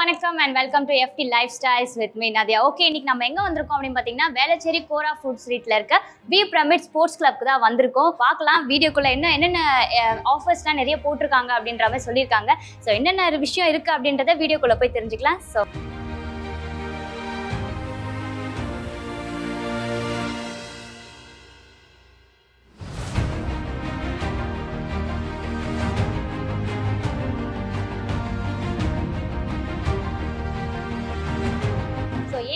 வணக்கம் and welcome to FT lifestyles with me Nadiya. Okay, இன்னைக்கு நம்ம எங்கே வந்திருக்கோம் அப்படின்னு பார்த்தீங்கன்னா வேளச்சேரி கோரா ஃபுட் ஸ்ட்ரீட்டில் இருக்க வி பிரமிட் ஸ்போர்ட்ஸ் கிளப்க்கு தான் வந்திருக்கோம். பார்க்கலாம் வீடியோக்குள்ளே என்னென்ன ஆஃபர்ஸ்லாம் நிறைய போட்டிருக்காங்க அப்படின்ற மாதிரி சொல்லியிருக்காங்க. ஸோ என்னென்ன விஷயம் இருக்குது அப்படின்றத வீடியோக்குள்ளே போய் தெரிஞ்சுக்கலாம். ஸோ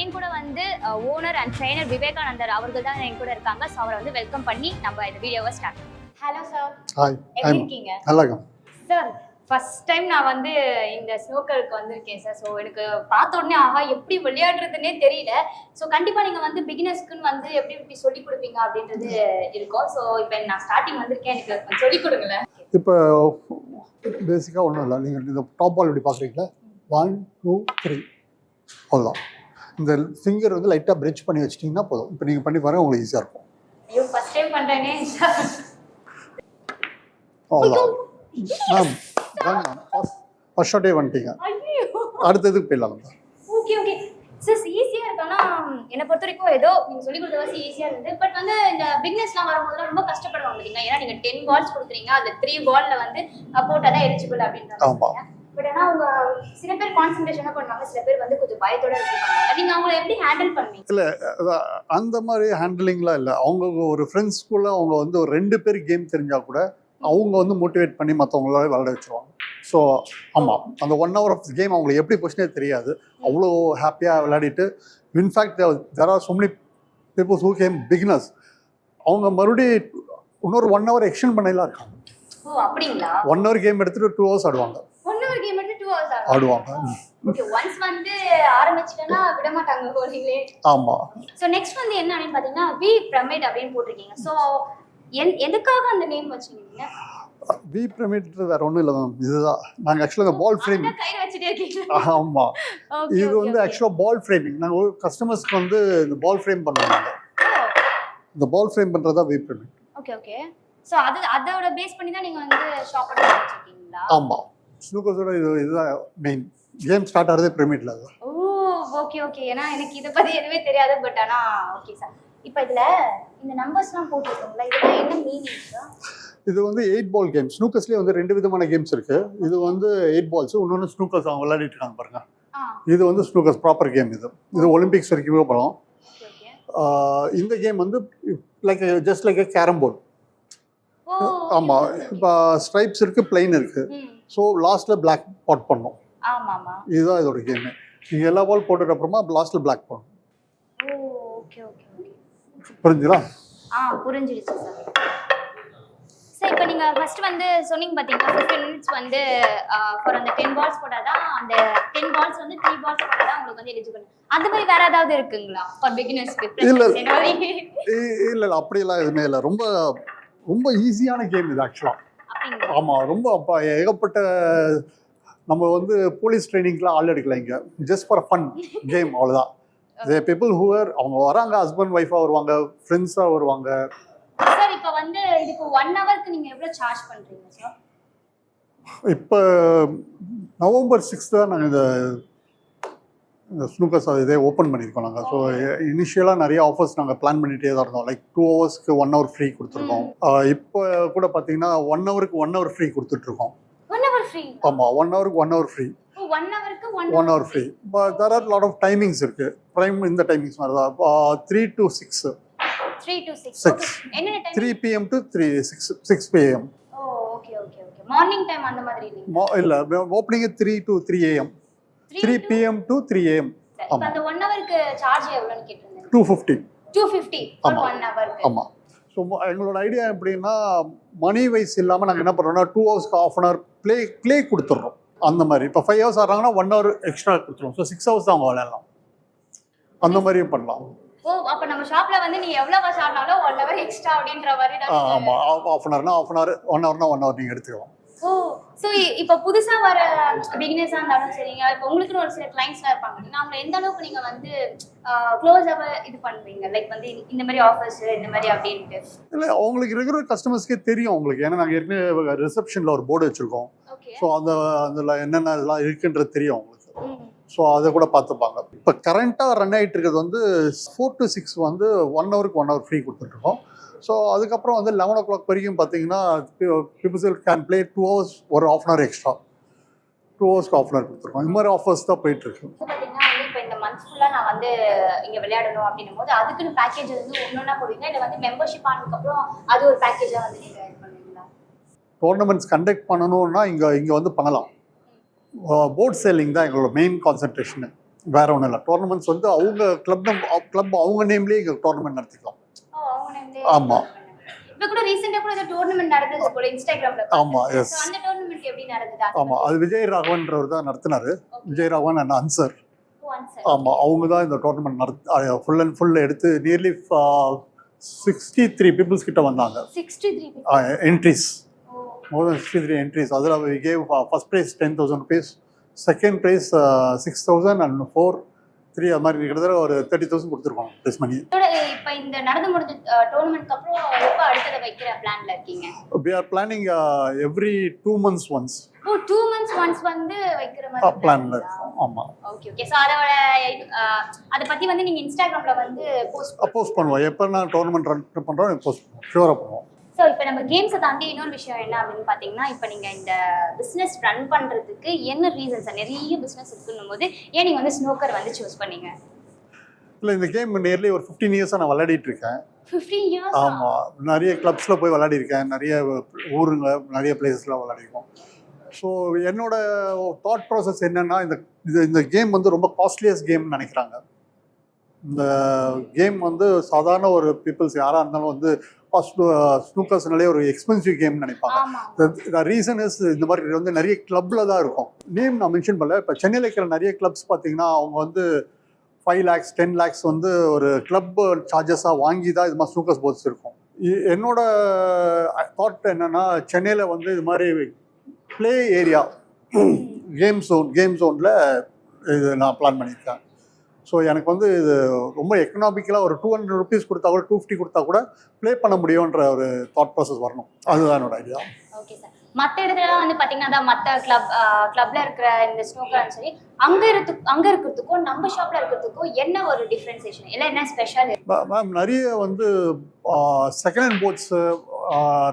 என் கூட வந்து ஓனர் அண்ட் ட்ரெயினர் விவேகானந்தர் அவர்கள் தான் என் கூட இருக்காங்க. ஸோ அவரை வந்து வெல்கம் பண்ணி நம்ம இந்த வீடியோவை ஸ்டார்ட் பண்ணலாம். Hello sir. ஹாய். எப்படி இருக்கீங்க? நல்லா இருக்கேன் சார். ஃபர்ஸ்ட் டைம் நான் வந்து இந்த ஸ்னூக்கருக்கு வந்திருக்கேன் சார். ஸோ எனக்கு பார்த்த உடனே ஆஹா எப்படி விளையாடுறதுன்னே தெரியல. ஸோ கண்டிப்பாக நீங்கள் வந்து பிகினர்ஸ்க்குன்னு வந்து எப்படி சொல்லி கொடுப்பீங்க அப்படின்றது இருக்கும். ஸோ இப்போ நான் ஸ்டார்டிங் வந்திருக்கேன், எனக்கு சொல்லி கொடுங்களேன். இப்போ பேசிக்காக ஒன்றும் இல்லை, நீங்கள் இந்த டாப் பால் இப்படி பார்க்குறீங்களா, 1 2 3 அவ்வளோதான். இந்த ஃபிங்கர் வந்து லைட்டாக பிரிட்ஜ் பண்ணி வச்சிட்டிங்கன்னா போதும். இப்போ நீங்கள் பண்ணி பாருங்கள், உங்களுக்கு ஈஸியாக இருக்கும். ஐயோ ஃபர்ஸ்ட் டைம் பண்ணுறேனே சார். அவ்வளோதான் மேம், ஃபர்ஸ்ட் ஷாட்டே வந்துட்டீங்க. அடுத்ததுக்கு போயிடலாம். ஓகே ஓகே சார், ஈஸியாக இருக்கு. ஆனால் என்னை பொறுத்த வரைக்கும் ஏதோ நீங்கள் சொல்லி கொடுத்த வாசி ஈஸியாக இருந்தது. பட் வந்து இந்த பிக்னஸ்லாம் வரும்போது ரொம்ப கஷ்டப்படுவாங்க பார்த்தீங்கன்னா. ஏன்னா நீங்கள் 10 பால்ஸ் கொடுக்குறீங்க, அது 3 பாலில் வந்து போட்டால் தான் எலிஜிபிள் அப்படின்றாங்க. பட் ஆனால் அவங்க சில பேர் கான்சன்ட்ரேஷனாக பண்ணுவாங்க, சில பேர் வந்து கொஞ்சம் பயத்தோட இருப்பாங்க. நீங்கள் அவங்கள எப்படி ஹேண்டில் பண்ணுவீங்க? இல்லை அந்த மாதிரி ஹேண்டிலிங்லாம் இல்லை. அவங்க ஒரு ஃப்ரெண்ட்ஸ்குள்ளே அவங்க வந்து ஒரு 2 பேர் கேம் தெரிஞ்சால் கூட அவங்க வந்து மோட்டிவேட் பண்ணி மற்றவங்கள விளையாட வச்சுருவாங்க. ஸோ ஆமாம், அந்த 1 hour ஆஃப் கேம் அவங்களுக்கு எப்படி கொஸ்டினே தெரியாது. அவ்வளோ ஹாப்பியாக விளையாடிட்டு, in fact there are so many peoples who came beginners. அவங்க மறுபடியும் இன்னொரு 1 hour எக்ஸ்டெண்ட் பண்ணலாம் இருக்காங்க. ஓ அப்படிங்களா? 1 hour கேம் எடுத்துட்டு 2 hours ஆடுவாங்க. 1 hour கேம் எடுத்து 2 hours ஆடுவாங்க. ஓகே, ஒன்ஸ் வந்து ஆரம்பிச்சிட்டேன்னா விட மாட்டாங்க போலீங்களே. ஆமாம். ஸோ நெக்ஸ்ட் வந்து என்ன அப்படின்னு பார்த்தீங்கன்னா வி பிரமிட் அப்படின்னு போட்டிருக்கீங்க. ஸோ எதுக்காக அந்த நேம் வச்சுருக்கீங்க? வி பிரமிட் வேற ஒன்றும் இல்லை மேம், இதுதான். நாங்கள் ஆக்சுவலாக பால் ஃப்ரேமிங் கையில் வச்சுட்டே இருக்கீங்க. ஆமாம், இது வந்து ஆக்சுவலாக பால் ஃப்ரேமிங். நாங்கள் கஸ்டமர்ஸ்க்கு வந்து இந்த பால் ஃப்ரேம் பண்ணுவாங்க. இந்த பால் ஃப்ரேம் பண்ணுறதா வி பிரமிட். Okay okay. ஸோ அதோட பேஸ் பண்ணி தான் நீங்கள் வந்து ஷாப் பண்ணி வச்சுருக்கீங்களா? ஆமாம், ஸ்னூக்கர்ஸோட இதுதான் மெயின். கேம் ஸ்டார்ட் ஆகிறதே பிரமிட்ல தான். ஓ ஓகே ஓகே. ஏன்னா எனக்கு இதை பற்றி எதுவுமே தெரியாது. பட் ஆனால் ஓகே சார், இப்போ இதில் இந்த நம்பர்ஸ்லாம் போட்டுருக்கோங்களா, இதெல்லாம் என்ன மீனிங் சார்? இது வந்து 8 பால் கேம். ஸ்னூக்கர்ஸ்லேயே வந்து 2 விதமான கேம்ஸ் இருக்குது. இது வந்து 8 பால்ஸ், இன்னொன்று ஸ்னூக்கர்ஸ் அவங்க விளையாடிட்டு இருக்காங்க பாருங்க. இது வந்து ஸ்னூக்கர்ஸ் ப்ராப்பர் கேம். இது ஒலிம்பிக்ஸ் வரைக்குமே போகலாம். இந்த கேம் வந்து ஜஸ்ட் லைக் கேரம் போர்டு. ஆமாம், இப்போ ஸ்ட்ரைப்ஸ் இருக்குது, பிளைன் இருக்குது. ஸோ லாஸ்ட்டில் பிளாக் பாட் பண்ணணும். இதுதான் இதோட கேமு. நீங்கள் எல்லா பால் போட்டுட்டு அப்புறமா லாஸ்ட்டில் பிளாக் பண்ணணும். புரிஞ்சுதா? புரிஞ்சிடுச்சு சார். சார் இப்போ நீங்கள் ஃபர்ஸ்ட் வந்து சொன்னீங்க பார்த்தீங்கன்னா 15 minutes வந்து ஃபார் அந்த 10 balls போட்டால் தான், அந்த 10 balls வந்து 3 balls போட்டால் தான் உங்களுக்கு வந்து எலிஜிபிள். அந்த மாதிரி வேற ஏதாவது இருக்குங்களா ஃபார் பிகினர்ஸ்க்கு? இல்லை அப்படியெல்லாம் எதுவுமே இல்லை. ரொம்ப ரொம்ப ஈஸியான கேம் இது ஆக்சுவலாக. ஆமாம், ரொம்ப ஏகப்பட்ட நம்ம வந்து போலீஸ் ட்ரைனிங்லாம் ஆள் எடுக்கலாம் இங்கே. ஜஸ்ட் ஃபார் ஃபன் கேம், அவ்வளோதான். பீப்புள் ஹூவர் அவங்க வராங்க, ஹஸ்பண்ட் ஒய்ஃபாக வருவாங்க, ஃப்ரெண்ட்ஸாக வருவாங்க. சார் இப்போ வந்து இதுக்கு 1 hourக்கு நீங்கள் எவ்வளோ சார்ஜ் பண்ணுறீங்க சார்? இப்போ November 6th தான் நாங்கள் இந்த ஸ்னூக்கர்ஸ் இதே ஓப்பன் பண்ணியிருக்கோம் நாங்கள். ஸோ இனிஷியலாக நிறைய ஆஃபர்ஸ் நாங்கள் பிளான் பண்ணிகிட்டே தான் இருந்தோம். லைக் 2 hours 1 hour ஃப்ரீ கொடுத்துருக்கோம். இப்போ கூட பார்த்தீங்கன்னா 1 hour 1 hour ஃப்ரீ கொடுத்துட்ருக்கோம். 1 hour ஃப்ரீ? ஆமாம், 1 hour 1 hour free. 1 hour free. But there are lot of timings இருக்குது. ப்ரைம் இந்த டைமிங்ஸ் மாதிரி தான். 3 to 6. 3 to 6. என்னென்ன time? 3 PM to 6 PM. Oh okay okay okay. Morning time அந்த மாதிரி இல்லை, opening 3 to 3 AM. 3 PM to 3 AM. இப்போ அந்த 1 hourக்கு சார்ஜ் எவ்வளோன்னு கேட்டிருந்தேன்? 250. 250 for 1 hourக்கு. ஆமாம். ஸோ எங்களோட ஐடியா எப்படின்னா, மணி வைஸ் இல்லாமல் நாங்கள் என்ன பண்ணுறோம்னா 2 hours 1/2 hour ப்ளே கொடுத்துட்றோம். அந்த மாதிரி இப்போ 5 hours ஆடுறாங்கன்னா 1 hour எக்ஸ்ட்ரா கொடுத்துருவோம். ஸோ 6 hours தான் அவங்க விளையாடலாம். அந்த மாதிரியும் பண்ணலாம். ஓ அப்ப நம்ம ஷாப்ல வந்து நீ எவ்வளவு வாஷ் ஆனாலும் 1 hour எக்ஸ்ட்ரா அப்படின்ற மாதிரி தான். ஆமா, half an hourனா half an hour, 1 hourனா 1 hour நீங்க எடுத்துக்கலாம். ஓ சோ இப்போ புதுசா வர பிகினர்ஸா இருந்தாலும் சரிங்க, இப்போ உங்களுக்கு ஒரு சில கிளையண்ட்ஸ்லாம் இருப்பாங்க, அவங்க எந்த அளவுக்கு நீங்க வந்து க்ளோஸ் அப் இது பண்றீங்க, லைக் வந்து இந்த மாதிரி ஆஃபர்ஸ் இந்த மாதிரி அப்படின்ட்டு? இல்ல, அவங்களுக்கு ரெகுலர் கஸ்டமர்ஸ்க்கே தெரியும் உங்களுக்கு. ஏன்னா நாங்க ஏற்கனவே ரிசப்ஷன்ல ஒரு போர்டு வச்சிருக்கோம். ஸோ அதுல என்னென்ன இதெல்லாம் இருக்குன்றது தெரியும் அவங்களுக்கு. ஸோ அதை கூட பார்த்துப்பாங்க. இப்போ கரண்ட்டாக ரன் ஆகிட்டு இருக்கிறது வந்து 4 to 6 வந்து 1 ஹவருக்கு 1 ஹவர் ஃப்ரீ கொடுத்துட்ருக்கோம். ஸோ அதுக்கப்புறம் வந்து 11 o'clock வரைக்கும் பார்த்தீங்கன்னா பீப்புள்ஸ் கேன் பிளே 2 hours ஒரு ½ hour எக்ஸ்ட்ரா 2 hours ½ hour கொடுத்துருக்கோம். இந்த மாதிரி ஆஃபர்ஸ் தான் போயிட்டுருக்கு. பார்த்தீங்கன்னா வந்து இப்போ இந்த மந்த் ஃபுல்லாக நான் வந்து இங்கே விளையாடணும் அப்படின்னும் போது அதுக்குன்னு பேக்கேஜ் வந்து ஒன்றா போடுவீங்க, இல்லை வந்து மெம்பர்ஷிப் ஆனதுக்கப்புறம் அது ஒரு பேக்கேஜாக வந்து நீங்கள் இது பண்ணுவீங்களா? டோர்னமெண்ட்ஸ் கண்டக்ட் பண்ணணும்னா இங்கே வந்து பண்ணலாம். போர்ட் சேலிங் தான் எங்களோட மெயின் கான்சன்ட்ரேஷனு, வேற ஒன்றும் இல்லை. டோர்னமெண்ட்ஸ் வந்து அவங்க கிளப் அவங்க நேம்லேயே இங்கே டோர்னமெண்ட் நடத்திக்கலாம். ஆமாம். இப்போ கூட ரீசெண்டாக கூட டோர்னமெண்ட் நடந்தது போல இன்ஸ்டாகிராம்ல. ஆமாம், எஸ். அந்த டோர்னமெண்ட் எப்படி நடந்தது? ஆமாம், அது விஜய் ராகவன்றவர் தான் நடத்தினார். Vijay Raghavan and answer. ஆமாம், அவங்க தான் இந்த டோர்னமெண்ட் ஃபுல் அண்ட் ஃபுல் எடுத்து நியர்லி 63 பீப்புள்ஸ் கிட்ட வந்தாங்க. 63 என்ட்ரிஸ், more than 63 entries. அதில் we gave first prize 10,000 rupees, second prize 6,000 and 4, 3 அது மாதிரி கிட்டத்தட்ட ஒரு 30,000 கொடுத்துருக்கோம் ப்ரைஸ் மணி. இப்போ இந்த நடந்து முடிஞ்ச டோர்னமெண்ட்க்கு அப்புறம் எப்போ அடுத்ததை வைக்கிற பிளான்ல இருக்கீங்க? We are planning every 2 months once. 2 months once வந்து வைக்கிற மாதிரி பிளான்ல இருக்கோம். ஆமாம். ஓகே. ஸோ அதை பற்றி வந்து நீங்கள் இன்ஸ்டாகிராமில் வந்து போஸ்ட் பண்ணுவோம். எப்போ நான் டோர்னமெண்ட் ரன் பண்ணுறோம் போஸ்ட் பண்ணுவோம், ஷூராக பண்ணுவோம். ஸோ இப்போ நம்ம கேம்ஸை தாண்டி இன்னொரு விஷயம் என்ன அப்படின்னு பார்த்தீங்கன்னா, இப்போ நீங்கள் இந்த பிஸ்னஸ் ரன் பண்ணுறதுக்கு என்ன ரீசன்ஸ்? நிறைய பிஸ்னஸ் இருக்குன்னும் போது ஏன் நீங்கள் வந்து ஸ்னூக்கர் வந்து சூஸ் பண்ணீங்க? இல்லை, இந்த கேம் நியர்லி ஒரு 15 இயர்ஸாக நான் விளையாடிட்டு இருக்கேன். 15 years? ஆமாம், நிறைய கிளப்ஸில் போய் விளையாடிருக்கேன், நிறைய ஊருங்க நிறைய பிளேசஸில் விளையாடிருக்கோம். ஸோ என்னோட தாட் ப்ராசஸ் என்னென்னா, இந்த கேம் வந்து ரொம்ப காஸ்ட்லியஸ்ட் கேம்னு நினைக்கிறாங்க. இந்த கேம் வந்து சாதாரண ஒரு பீப்புள்ஸ் யாராக இருந்தாலும் வந்து ஸ்னூக்கர்ஸ்னாலே ஒரு எக்ஸ்பென்சிவ் கேம்னு நினைப்பாங்க. ரீசன் இஸ் இந்த மாதிரி வந்து நிறைய கிளப்பில் தான் இருக்கும். நேம் நான் மென்ஷன் பண்ணல. இப்போ சென்னையில் இருக்கிற நிறைய கிளப்ஸ் பார்த்தீங்கன்னா அவங்க வந்து 5 lakhs 10 lakhs வந்து ஒரு கிளப் சார்ஜஸாக வாங்கி தான் இது மாதிரி ஸ்னூக்கர்ஸ் போர்ட்ஸ் இருக்கும். என்னோட தாட் என்னென்னா, சென்னையில் வந்து இது மாதிரி ப்ளே ஏரியா கேம் ஜோனில் இது நான் பிளான் பண்ணியிருக்கேன். ஸோ எனக்கு வந்து இது ரொம்ப எக்கனாமிக்கலாக ஒரு 200 rupees கொடுத்தா கூட 250 கொடுத்தா கூட ப்ளே பண்ண முடியுன்ற ஒரு தாட் ப்ராசஸ் வரணும். அதுதான் என்னோட ஐடியா. Okay sir. மற்ற இடத்துலலாம் வந்து பார்த்தீங்கன்னா மற்ற கிளப்ல இருக்கிற இந்த ஸ்னூக்கர்னு சரி அங்கே இருக்கிறதுக்கும் நம்ம ஷாப்பில் இருக்கிறதுக்கும் என்ன ஒரு டிஃப்ரென்சேஷன், இல்லை என்ன ஸ்பெஷல்? மேம், நிறைய வந்து செகண்ட் ஹேண்ட் போர்ட்ஸு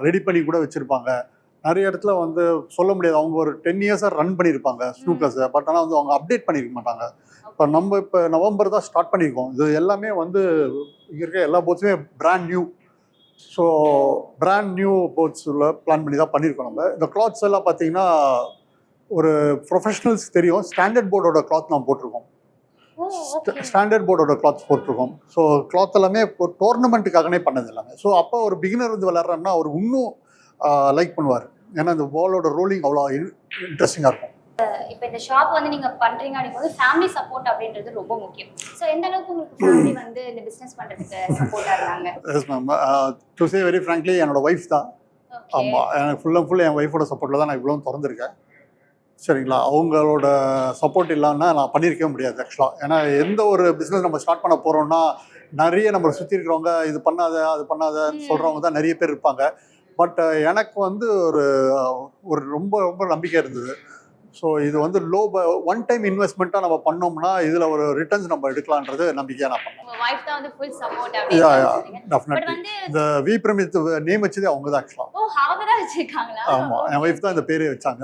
ரெடி பண்ணி கூட வச்சுருப்பாங்க. நிறைய இடத்துல வந்து சொல்ல முடியாது, அவங்க ஒரு 10 years ரன் பண்ணியிருப்பாங்க ஸ்னூக்கர்ஸை. பட் ஆனால் வந்து அவங்க அப்டேட் பண்ணியிருக்க மாட்டாங்க. இப்போ நவம்பர் தான் ஸ்டார்ட் பண்ணியிருக்கோம். இது எல்லாமே வந்து இங்கே இருக்க எல்லா போட்ஸுமே brand new. So brand new போட்ஸில் பிளான் பண்ணி தான் பண்ணியிருக்கோம். நம்ம இந்த கிளாத்ஸ் எல்லாம் பார்த்தீங்கன்னா ஒரு ப்ரொஃபஷனல்ஸ் தெரியும். ஸ்டாண்டர்ட் போர்டோட கிளாத் நான் போட்டிருக்கோம். ஸ்டாண்டர்ட் போர்டோட கிளாத்ஸ் போட்டிருக்கோம். ஸோ கிளாத் எல்லாமே ஒரு டோர்னமெண்ட்டுக்காகவே பண்ணது எல்லாமே. ஸோ அப்போ ஒரு பிகினர் வந்து விளையாடுறாருன்னா அவர் இன்னும் லைக் பண்ணுவார். ஏன்னா இந்த பாலோட ரோலிங் அவ்வளோ இன்ட்ரெஸ்டிங்காக இருக்கும். இப்போ இந்த ஷாப் வந்து நீங்க பண்றீங்க அப்படிங்கும்போது ஃபேமிலி சப்போர்ட் அப்படின்றது ரொம்ப முக்கியம். ஸோ எந்த அளவுக்கு உங்களுக்கு ஃபேமிலி வந்து இந்த பிசினஸ் பண்றதுக்கு சப்போர்ட்டா இருந்தாங்க? Yes ma'am, to say very frankly என்னோட ஒய்ஃப் தான். ஆமாம், எனக்கு ஃபுல் அண்ட் ஃபுல் என் ஒய்ஃபோட சப்போர்ட்டில் தான் நான் இவ்வளோ திறந்துருக்கேன். சரிங்களா, அவங்களோட சப்போர்ட் இல்லைன்னா நான் பண்ணியிருக்கவே முடியாது ஆக்சுவலாக. ஏன்னா எந்த ஒரு பிஸ்னஸ் நம்ம ஸ்டார்ட் பண்ண போகிறோம்னா நிறைய நம்ம சுற்றி இருக்கிறவங்க இது பண்ணாத அது பண்ணாதன்னு சொல்கிறவங்க தான் நிறைய பேர் இருப்பாங்க. பட் எனக்கு வந்து ஒரு ரொம்ப ரொம்ப நம்பிக்கை இருந்தது. ஸோ இது வந்து ஒன் டைம் இன்வெஸ்ட்மெண்ட்டாக நம்ம பண்ணோம்னா இதில் ஒரு ரிட்டர்ன்ஸ் நம்ம எடுக்கலான்றது நம்பிக்கையாக நான் பண்ணேன். டெஃபினெட்லி இந்த வி பிரமித் நேம் வச்சதே அவங்க தான் ஆக்சுவலாக. ஆமாம், என் ஒய்ஃப் தான் இந்த பேரே வச்சாங்க.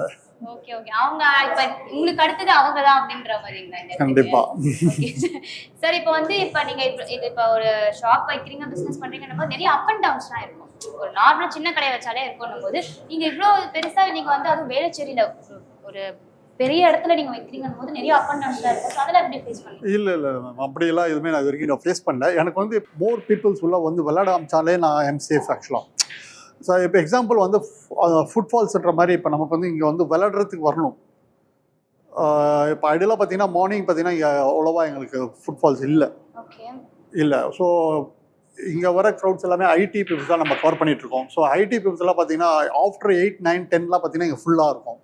Okay okay. அவங்க இப்ப உங்களுக்கு அடுத்தது அவங்க தான் அப்படின்ற மாதிரிங்களா? கண்டிப்பா. சார், இப்போ வந்து இப்போ நீங்க இப்போ ஒரு ஷாப் வைக்கிறீங்க, பிசினஸ் பண்றீங்கன்னும் போது நிறைய அப் அண்ட் டவுன்ஸ்லாம் இருக்கும். ஒரு நார்மலா சின்ன கடை வச்சாலே இருக்கும்னும் போது நீங்க இவ்வளோ பெருசா நீங்க வந்து அதுவும் வேளச்சேரியில ஒரு பெரிய இடத்துல நீங்க வைக்கிறீங்கன்னும் போது நிறைய அப் அண்ட் டவுன்ஸ்லாம் இருக்கும். அதெல்லாம் எப்படி ஃபேஸ் பண்ணுவீங்க? இல்லை மேம், அப்படியெல்லாம் எதுவுமே நான் இது வரைக்கும் நான் ஃபேஸ் பண்ணல. எனக்கு வந்து மோர் பீப்புள்ஸ் உள்ள வந்து விளையாட ஆரம்பிச்சாலே நான் எம் சேஃப் ஆக்சுவலாக. ஸோ இப்போ எக்ஸாம்பிள் வந்து ஃபுட்ஃபால்ஸ்ன்ற மாதிரி இப்போ நமக்கு வந்து இங்கே வந்து விளையாடுறதுக்கு வரணும். இப்போ ஐடியலாக பார்த்தீங்கன்னா மார்னிங் பார்த்தீங்கன்னா இங்கே அவ்வளோவா எங்களுக்கு ஃபுட்ஃபால்ஸ் இல்லை. ஸோ இங்கே வர க்ரௌட்ஸ் எல்லாமே ஐடி பீப்புள்ஸ் தான் நம்ம கவர் பண்ணிகிட்ருக்கோம். ஸோ ஐடி பீப்புள்ஸ் எல்லாம் பார்த்தீங்கன்னா ஆஃப்டர் 8, 9, 10 பார்த்தீங்கன்னா இங்கே ஃபுல்லாக இருக்கும்.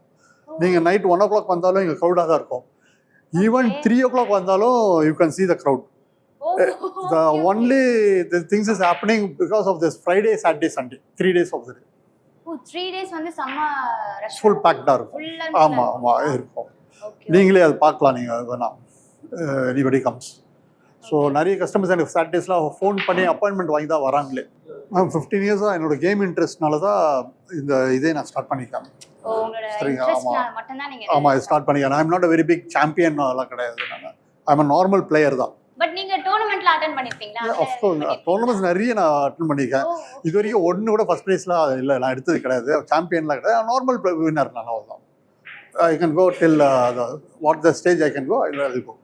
நீங்கள் நைட் 1 o'clock வந்தாலும் இங்கே க்ரௌடாக தான் இருக்கும். ஈவன் 3 o'clock வந்தாலும் you can see the crowd. The only the things is happening because of this Friday, Saturday, Sunday, 3 days of the day. 3 days வந்து செம்ம ரஷ், ஃபுல் பேக்டா இருக்கும். ஆமா இருக்கும். ஓகே நீங்களே அது பார்க்கலாம் நீங்கள் வேணாம் எனிபடி கம்ஸ். ஸோ நிறைய கஸ்டமர்ஸ் எனக்கு சாட்டர்டேஸ்லாம் ஃபோன் பண்ணி அப்பாயின்மெண்ட் வாங்கி தான் வராங்களே. 15 இயர்ஸாக என்னோட கேம் இன்ட்ரெஸ்ட்னால தான் இந்த இதே நான் ஸ்டார்ட் பண்ணியிருக்கேன். உங்களோட சரிங்க, இன்ட்ரெஸ்ட்னால மட்டும் தான் நீங்க ஆமாம், இது ஸ்டார்ட் பண்ணிக்கிறேன். I'm not a very big champion அதெல்லாம் கிடையாது. நான் ஐம் அ நார்மல் பிளேயர் தான். பட் நீங்க டோர்னமெண்ட்ல அட்டெண்ட் பண்ணிருப்பீங்களா? அஃப்கோர்ஸ் டோர்னமெண்ட்ஸ் நிறைய நான் அட்டென்ட் பண்ணியிருக்கேன். இது வரைக்கும் ஒன்று கூட ஃபர்ஸ்ட் ப்ரைஸ்லாம் இல்லை, நான் எடுத்தது கிடையாது. சாம்பியன்லாம் கிடையாது. நார்மல் வின்னர் நான் அவ்வளோதான். I can go till what the stage I can go I will go.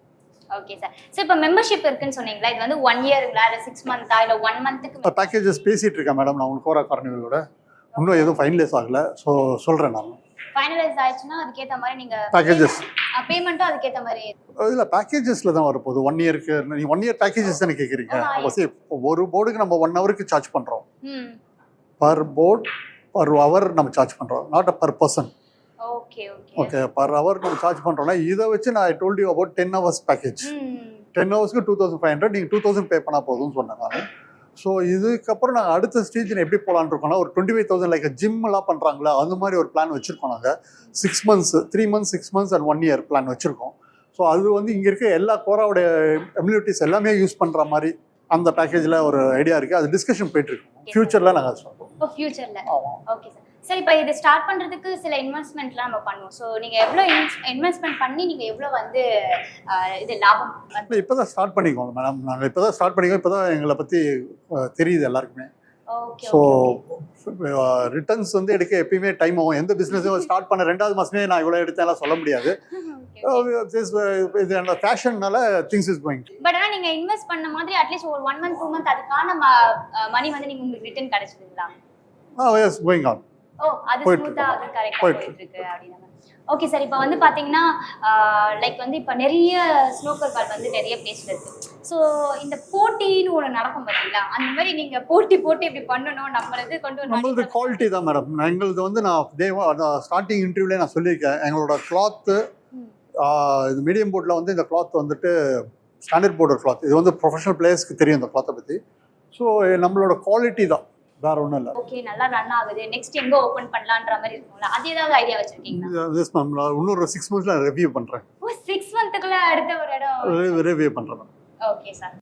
Okay sir. So இப்போ மெம்பர்ஷிப் இருக்குன்னு சொன்னீங்களா, இது வந்து 1 இயர்ங்களா இல்ல 6 மந்த்தா இல்ல 1 மந்த்துக்கு? பேக்கேஜஸ் பேசிகிட்டு இருக்கேன் மேடம். நான் உங்கள் கோரா கார்னிவலோட இன்னும் எதுவும் ஃபைனலைஸ் ஆகலை. ஸோ சொல்கிறேன் நான். ஃபைனலைஸ் ஆயிடுச்சுன்னா அதுக்கேற்ற மாதிரி நீங்க பேக்கேஜஸ் பேமெண்ட்டும் அதுக்கேற்ற மாதிரி இல்லை பேக்கேஜஸில் தான் வரப்போகுது. 1 இயருக்கு நீங்கள் 1 இயர் பேக்கேஜஸ் தானே கேட்குறீங்க. ஒரு போர்டுக்கு நம்ம 1 ஹவருக்கு சார்ஜ் பண்ணுறோம். பர் போர்ட் பர் ஹவர் நம்ம சார்ஜ் பண்ணுறோம், not a per person. Okay okay okay, per hour நம்ம சார்ஜ் பண்ணுறோம்னா இதை வச்சு நான் I told you about 10 hours package. 10 ஹவர்ஸ்க்கு 2500. நீங்கள் 2000 பே பண்ணால் போதும்னு சொன்னேன் நான். ஸோ இதுக்கப்புறம் நாங்கள் அடுத்த ஸ்டேஜில் எப்படி போகலான்னு இருக்கோம்னா, ஒரு 25,000 லைக் ஜிம்லாம் பண்ணுறாங்களா அந்த மாதிரி ஒரு பிளான் வச்சுருக்கோம் நாங்கள். 6 months, 3 months, 6 months and 1 year plan வச்சுருக்கோம். ஸோ அது வந்து இங்கே இருக்க எல்லா கோராவோட எம்யூனிட்டிஸ் எல்லாமே யூஸ் பண்ணுற மாதிரி அந்த பேக்கேஜில் ஒரு ஐடியா இருக்குது. அது டிஸ்கஷன் போயிட்டுருக்கோம். ஃபியூச்சரில் நாங்கள் சொல்லுவோம். ஓ ஃபியூச்சர்ல. Okay sir. சரி, இப்போ இது ஸ்டார்ட் பண்றதுக்கு சில இன்வெஸ்ட்மெண்ட்லாம் நம்ம பண்ணுவோம். ஸோ நீங்க எவ்வளோ இன்வெஸ்ட்மெண்ட் பண்ணி நீங்க எவ்வளோ வந்து இது லாபம்? இப்போ தான் ஸ்டார்ட் பண்ணிக்கோங்க மேடம். நாங்கள் இப்போ தான் ஸ்டார்ட் பண்ணிக்கோம். இப்போ தான் எங்களை பற்றி தெரியுது எல்லாருக்குமே. ஓகே. ஸோ ரிட்டர்ன்ஸ் வந்து எடுக்க எப்பயுமே டைம் ஆகும். எந்த பிஸ்னஸும் ஸ்டார்ட் பண்ண 2வது மாதமே நான் இவ்வளோ எடுத்தேன்லாம் சொல்ல முடியாது. இது அந்த ஃபேஷன்னால திங்ஸ் இஸ் கோயிங். பட் ஆனால் நீங்கள் இன்வெஸ்ட் பண்ண மாதிரி அட்லீஸ்ட் ஒரு 1 month 2 month அதுக்கான மணி வந்து நீங்கள் உங்களுக்கு ரிட்டர்ன் கிடைச்சிதுங்களா? Yes, going on. ஓ, அது ஸ்மூத்தா அது கரெக்ட்டா போயிட்டு இருக்கு அப்படினா. Okay sir. இப்போ வந்து பாத்தீங்கன்னா லைக் வந்து இப்போ நிறைய ஸ்னூக்கர் பால் வந்து நிறைய பிளேஸ்ல இருக்கு. ஸோ இந்த போட்டின்னு ஒன்று நடக்கும் பார்த்தீங்களா, அந்த மாதிரி நீங்க போட்டி இப்படி பண்ணணும் நம்மளது கொண்டு வரணும். நம்மளது குவாலிட்டி தான் மேடம். எங்களது வந்து நான் ஸ்டார்டிங் இன்டர்வியூலே நான் சொல்லியிருக்கேன். எங்களோட கிளாத்து இது மீடியம் போர்டில் வந்து இந்த கிளாத் வந்துட்டு ஸ்டாண்டர்ட் போர்டர் கிளாத். இது வந்து ப்ரொஃபஷனல் பிளேயர்ஸ்க்கு தெரியும் இந்த கிளாத்தை பற்றி. ஸோ நம்மளோட குவாலிட்டி தான், வேற ஒன்றும் இல்லை. ஓகே, நல்லா ரன் ஆகுது. நெக்ஸ்ட் எங்க ஓபன் பண்ணலான்ற மாதிரி இருக்கும்ல, அது ஏதாவது ஐடியா வச்சிருக்கீங்களா? எஸ் மேம், நான் இன்னொரு 6 monthsல ரிவ்யூ பண்ணுறேன். ஓ 6 monthக்குள்ள அடுத்த ஒரு இடம் ரிவ்யூ பண்ணுறேன். Okay sir.